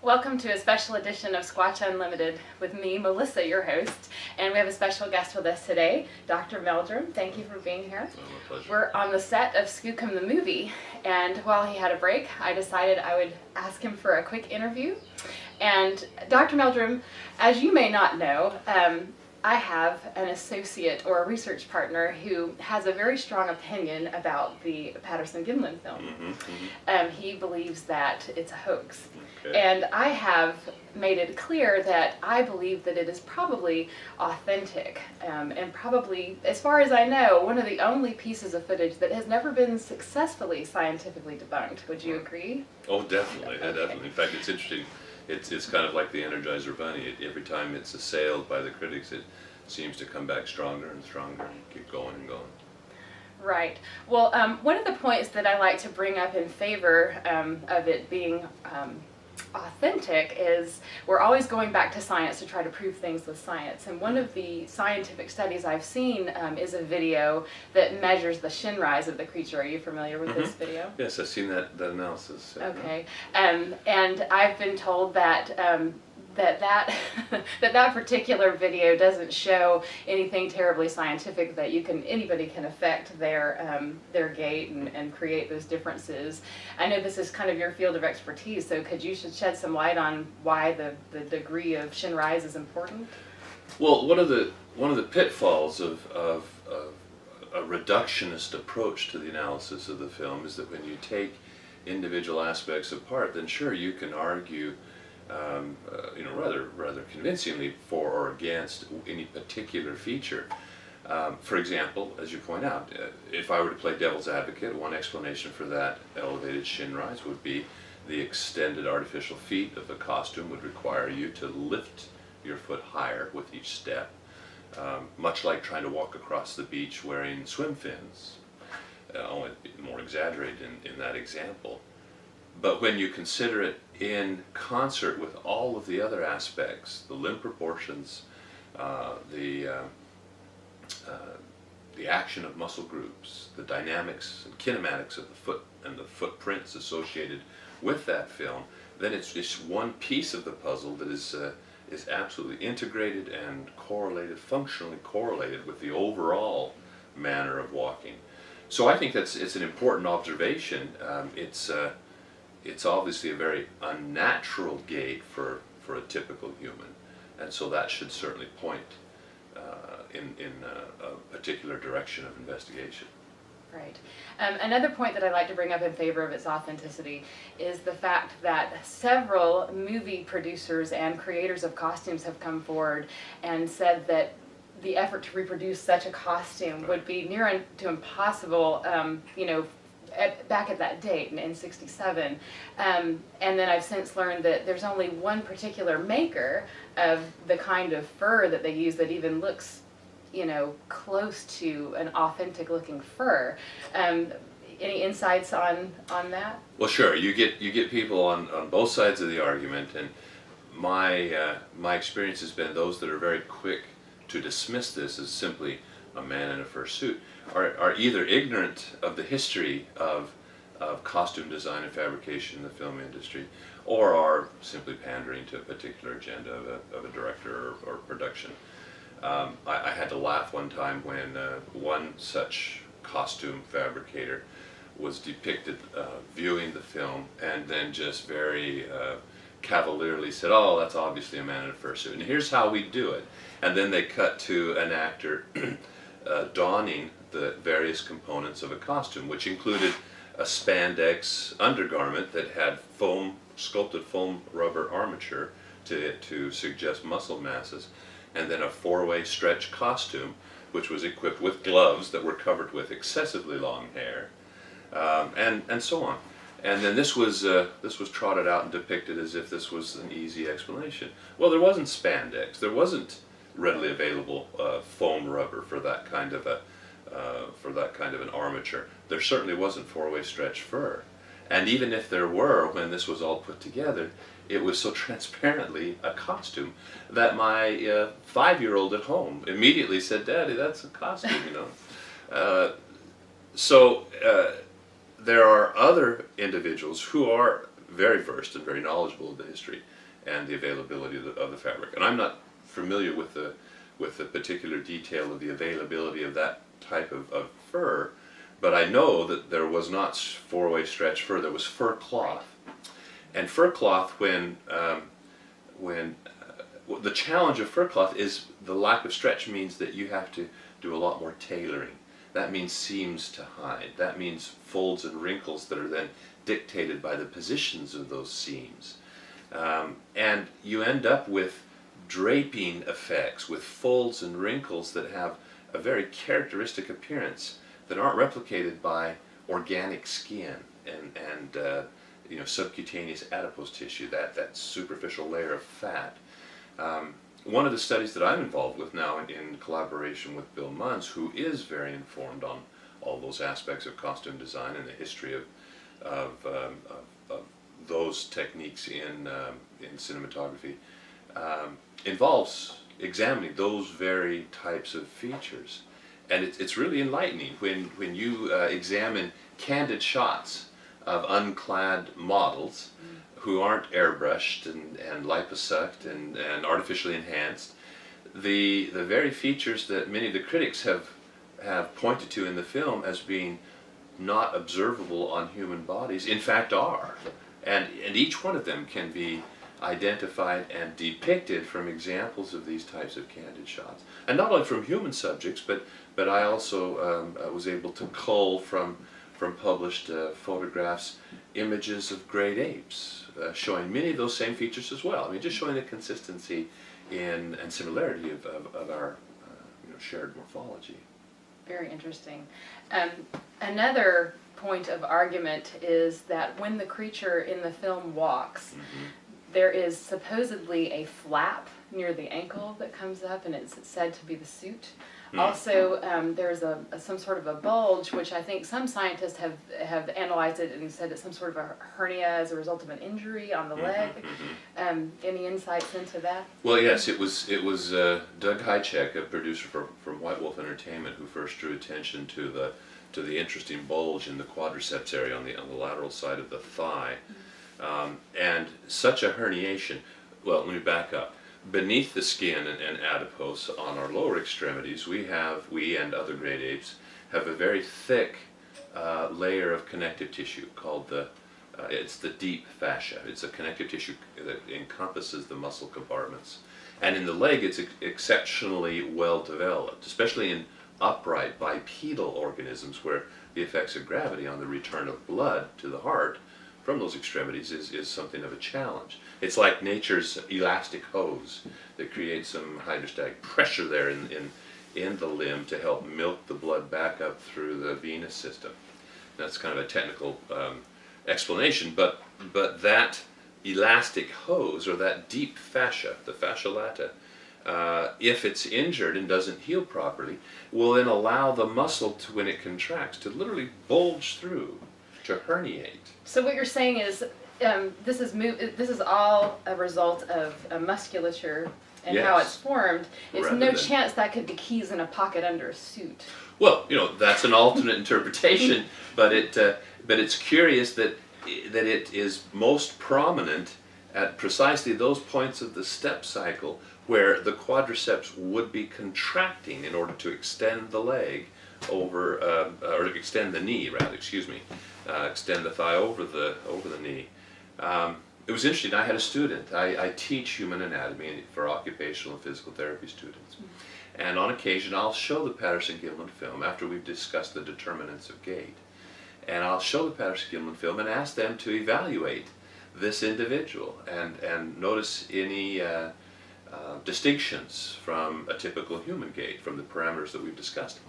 Welcome to a special edition of Squatch Unlimited with me, Melissa, your host. And we have a special guest with us today, Dr. Meldrum. Thank you for being here. Oh, my pleasure. We're on the set of Skookum the movie, and while he had a break, I decided I would ask him for a quick interview. And Dr. Meldrum, as you may not know, I have an associate or a research partner who has a very strong opinion about the Patterson-GILMLIN film. He believes that it's a hoax. Okay. And I have made it clear that I believe that it is probably authentic and probably, as far as I know, one of the only pieces of footage that has never been successfully scientifically debunked. Would you agree? Oh, definitely. Okay. Definitely. In fact, it's interesting. It's kind of like the Energizer Bunny. Every time it's assailed by the critics, it seems to come back stronger and stronger and keep going and going. Right. Well, one of the points that I like to bring up in favor of it being authentic is we're always going back to science to try to prove things with science. And one of the scientific studies I've seen is a video that measures the shin rise of the creature. Are you familiar with this video? Yes, I've seen that analysis. Okay. And I've been told that that particular video doesn't show anything terribly scientific, that anybody can affect their gait and create those differences. I know this is kind of your field of expertise, so could you shed some light on why the degree of shin rise is important? Well, one of the pitfalls of a reductionist approach to the analysis of the film is that when you take individual aspects apart, then sure, you can argue rather convincingly for or against any particular feature. For example, as you point out, if I were to play devil's advocate, one explanation for that elevated shin rise would be the extended artificial feet of the costume would require you to lift your foot higher with each step, much like trying to walk across the beach wearing swim fins, only more exaggerated in that example. But when you consider it in concert with all of the other aspects, the limb proportions, the action of muscle groups, the dynamics and kinematics of the foot and the footprints associated with that film, then it's just one piece of the puzzle that is absolutely integrated and functionally correlated with the overall manner of walking. So I think it's an important observation. It's obviously a very unnatural gait for a typical human, and so that should certainly point in a particular direction of investigation. Right. Another point that I like to bring up in favor of its authenticity is the fact that several movie producers and creators of costumes have come forward and said that the effort to reproduce such a costume would be near to impossible, back at that date in '67, and then I've since learned that there's only one particular maker of the kind of fur that they use that even looks, close to an authentic looking fur. Any insights on that? Well, sure. You get people on both sides of the argument, and my experience has been those that are very quick to dismiss this as simply a man in a fur suit are either ignorant of the history of costume design and fabrication in the film industry, or are simply pandering to a particular agenda of a director or production. I had to laugh one time when one such costume fabricator was depicted viewing the film and then just very cavalierly said, "Oh, that's obviously a man in a fur suit, and here's how we do it." And then they cut to an actor donning the various components of a costume, which included a spandex undergarment that had sculpted foam rubber armature to suggest muscle masses, and then a four-way stretch costume, which was equipped with gloves that were covered with excessively long hair, and so on. And then this was trotted out and depicted as if this was an easy explanation. Well, there wasn't spandex. There wasn't readily available foam rubber for that kind of an armature. There certainly wasn't four-way stretch fur. And even if there were, when this was all put together, it was so transparently a costume that my 5-year-old at home immediately said, "Daddy, that's a costume," So there are other individuals who are very versed and very knowledgeable of the history and the availability of the fabric. And I'm not familiar with the particular detail of the availability of that type of fur, but I know that there was not four-way stretch fur, there was fur cloth. And fur cloth, the challenge of fur cloth is the lack of stretch means that you have to do a lot more tailoring. That means seams to hide. That means folds and wrinkles that are then dictated by the positions of those seams. And you end up with draping effects, with folds and wrinkles that have a very characteristic appearance that aren't replicated by organic skin and you know, subcutaneous adipose tissue, that superficial layer of fat. One of the studies that I'm involved with now in collaboration with Bill Munns, who is very informed on all those aspects of costume design and the history of those techniques in cinematography, involves examining those very types of features. And it's really enlightening when you examine candid shots of unclad models who aren't airbrushed and liposucked and artificially enhanced. The very features that many of the critics have pointed to in the film as being not observable on human bodies, in fact are. And each one of them can be identified and depicted from examples of these types of candid shots. And not only from human subjects, but I also was able to cull from published photographs images of great apes, showing many of those same features as well. I mean, just showing the consistency and similarity of our you know, shared morphology. Very interesting. Another point of argument is that when the creature in the film walks, there is supposedly a flap near the ankle that comes up, and it's said to be the suit. Also, there's some sort of a bulge, which I think some scientists have analyzed it and said it's some sort of a hernia as a result of an injury on the leg. Any insights into that? Well, yes, it was Doug Hychek, a producer from White Wolf Entertainment, who first drew attention to the interesting bulge in the quadriceps area on the lateral side of the thigh, and such a herniation. Well, let me back up. Beneath the skin and adipose on our lower extremities, we and other great apes have a very thick layer of connective tissue called it's the deep fascia. It's a connective tissue that encompasses the muscle compartments. And in the leg, it's exceptionally well developed, especially in upright bipedal organisms where the effects of gravity on the return of blood to the heart from those extremities is something of a challenge. It's like nature's elastic hose that creates some hydrostatic pressure there in the limb to help milk the blood back up through the venous system. That's kind of a technical explanation, but that elastic hose, or that deep fascia, the fascia lata, if it's injured and doesn't heal properly, will then allow the muscle to, when it contracts, to literally bulge through, to herniate. So what you're saying is this is all a result of musculature and how it's formed. It's no chance that could be keys in a pocket under a suit. Well, you know, that's an alternate interpretation, but it's curious that it is most prominent at precisely those points of the step cycle where the quadriceps would be contracting in order to extend the leg over, or extend the knee, rather, excuse me, extend the thigh over the knee. It was interesting. I had a student. I teach human anatomy for occupational and physical therapy students. And on occasion, I'll show the Patterson-Gilmlin film after we've discussed the determinants of gait. And I'll show the Patterson-Gilmlin film and ask them to evaluate this individual and notice any distinctions from a typical human gait, from the parameters that we've discussed.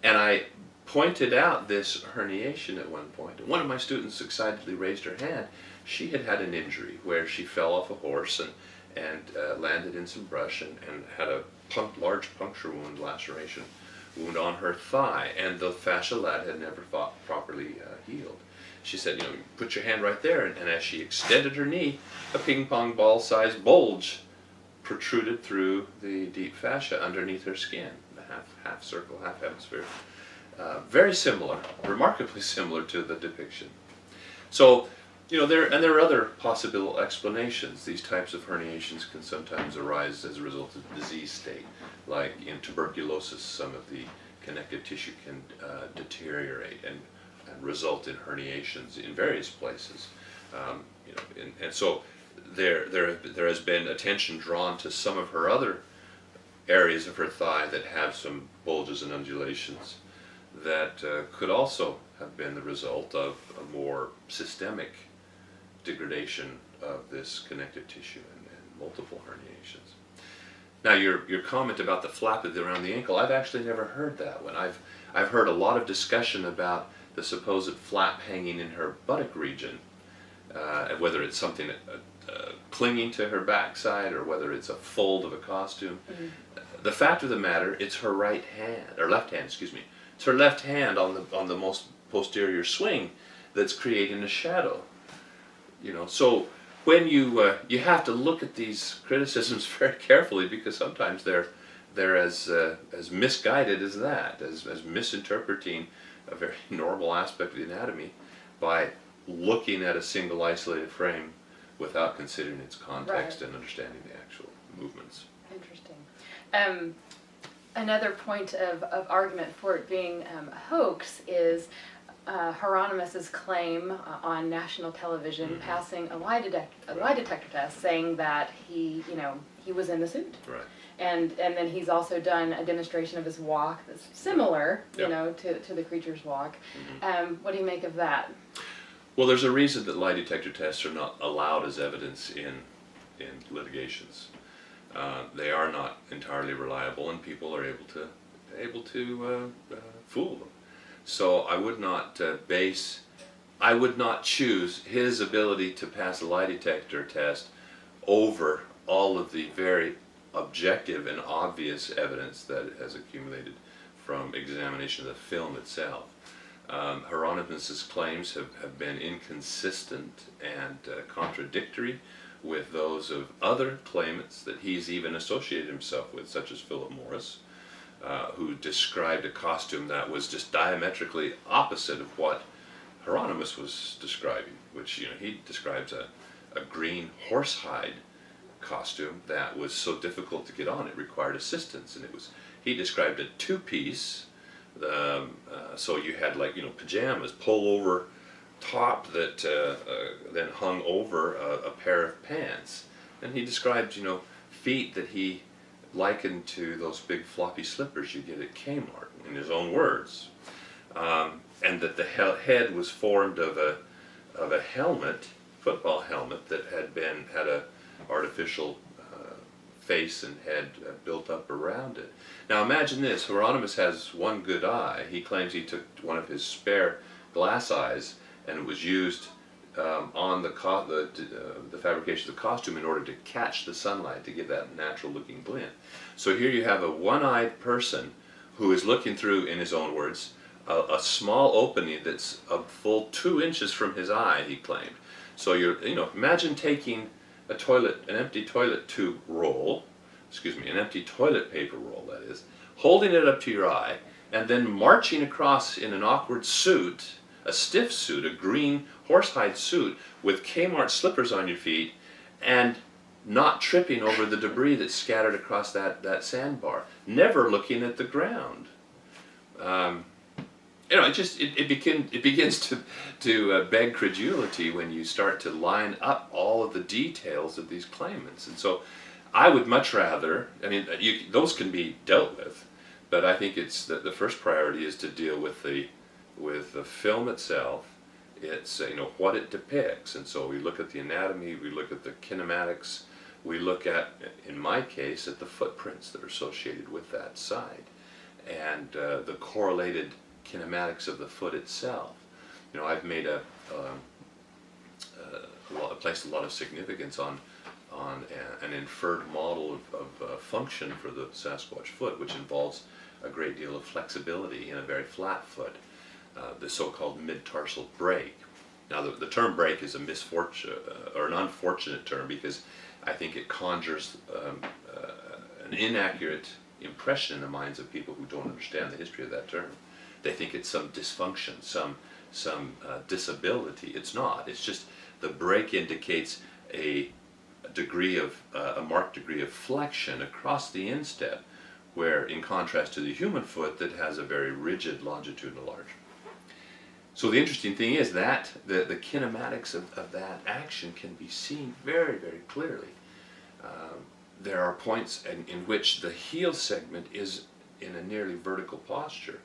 And I pointed out this herniation at one point. One of my students excitedly raised her hand. She had had an injury where she fell off a horse and landed in some brush and had a large puncture wound, laceration wound on her thigh, and the fascia lata had never properly healed. She said, you know, put your hand right there, and as she extended her knee, a ping pong ball sized bulge protruded through the deep fascia underneath her skin, half circle, half hemisphere. Very similar, remarkably similar to the depiction. So there are other possible explanations. These types of herniations can sometimes arise as a result of disease state, like in tuberculosis. Some of the connective tissue can deteriorate and result in herniations in various places. And so there has been attention drawn to some of her other areas of her thigh that have some bulges and undulations that could also have been the result of a more systemic degradation of this connective tissue and multiple herniations. Now your comment about the flap around the ankle, I've actually never heard that one. I've heard a lot of discussion about the supposed flap hanging in her buttock region, whether it's something clinging to her backside or whether it's a fold of a costume. The fact of the matter, it's her right hand, or left hand, excuse me. It's her left hand on the most posterior swing that's creating a shadow. So when you have to look at these criticisms very carefully, because sometimes they're as misguided as that, as misinterpreting a very normal aspect of the anatomy by looking at a single isolated frame without considering its context and understanding the actual movements. Interesting. Another point of argument for it being a hoax is Hieronymus's claim on national television, passing a lie detector test, saying that he was in the suit. Right. And then he's also done a demonstration of his walk that's similar, to the creature's walk. What do you make of that? Well, there's a reason that lie detector tests are not allowed as evidence in litigations. They are not entirely reliable, and people are able to fool them. So I would not choose his ability to pass a lie detector test over all of the very objective and obvious evidence that has accumulated from examination of the film itself. Hieronymus's claims have been inconsistent and contradictory with those of other claimants that he's even associated himself with, such as Philip Morris, who described a costume that was just diametrically opposite of what Hieronymus was describing, which he describes a green horsehide costume that was so difficult to get on it required assistance, and he described a two-piece, so you had pajamas, pull-over top that then hung over a pair of pants, and he described feet that he likened to those big floppy slippers you get at Kmart, in his own words, and that the head was formed of a helmet, football helmet, that had a artificial face and head built up around it. Now imagine this: Hieronymus has one good eye. He claims he took one of his spare glass eyes and it was used on the fabrication of the costume in order to catch the sunlight to give that natural looking glint. So here you have a one-eyed person who is looking through, in his own words, a small opening that's a full 2 inches from his eye, he claimed. So imagine taking an empty toilet tube roll, an empty toilet paper roll, that is, holding it up to your eye, and then marching across in an awkward suit, a stiff suit, a green horsehide suit with Kmart slippers on your feet, and not tripping over the debris that's scattered across that sandbar, never looking at the ground. It begins to beg credulity when you start to line up all of the details of these claimants. And so I would much rather, those can be dealt with, but I think it's the first priority is to deal with the film itself. It's what it depicts, and so we look at the anatomy, we look at the kinematics, we look at, in my case, at the footprints that are associated with that side, and the correlated kinematics of the foot itself. I've made placed a lot of significance on an inferred model of function for the Sasquatch foot, which involves a great deal of flexibility in a very flat foot, the so-called mid-tarsal break. Now the term break is a misfortune or an unfortunate term, because I think it conjures an inaccurate impression in the minds of people who don't understand the history of that term. They think it's some dysfunction, some disability. It's not. It's just The break indicates a marked degree of flexion across the instep, where in contrast to the human foot that has a very rigid longitudinal arch. So the interesting thing is that the kinematics of that action can be seen very, very clearly. There are points in which the heel segment is in a nearly vertical posture.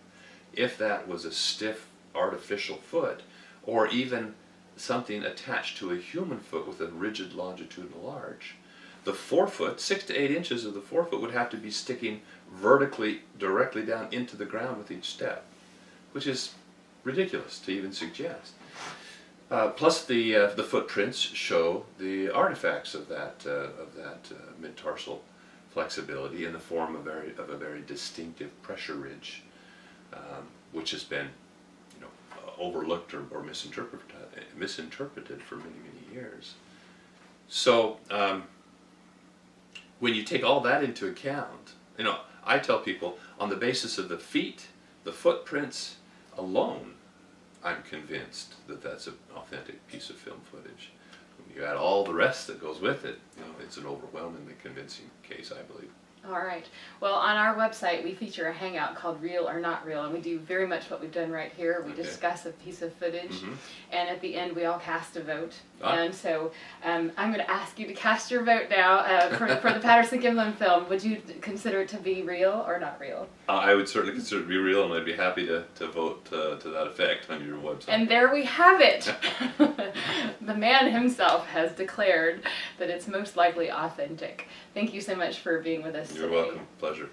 If that was a stiff artificial foot, or even something attached to a human foot with a rigid longitudinal arch, the forefoot, 6 to 8 inches of the forefoot would have to be sticking vertically, directly down into the ground with each step, which is ridiculous to even suggest. Plus the footprints show the artifacts of that mid-tarsal flexibility in the form of a very distinctive pressure ridge, which has been, overlooked or misinterpreted for many, many years. So when you take all that into account, I tell people on the basis of the feet, the footprints alone, I'm convinced that that's an authentic piece of film footage. When you add all the rest that goes with it, it's an overwhelmingly convincing case, I believe. All right. Well, on our website, we feature a hangout called Real or Not Real, and we do very much what we've done right here. We discuss a piece of footage, and at the end, we all cast a vote. And so I'm going to ask you to cast your vote now for the Patterson-GILMLIN film. Would you consider it to be real or not real? I would certainly consider it to be real, and I'd be happy to vote to that effect on your website. And there we have it. The man himself has declared that it's most likely authentic. Thank you so much for being with us today. You're welcome. Pleasure.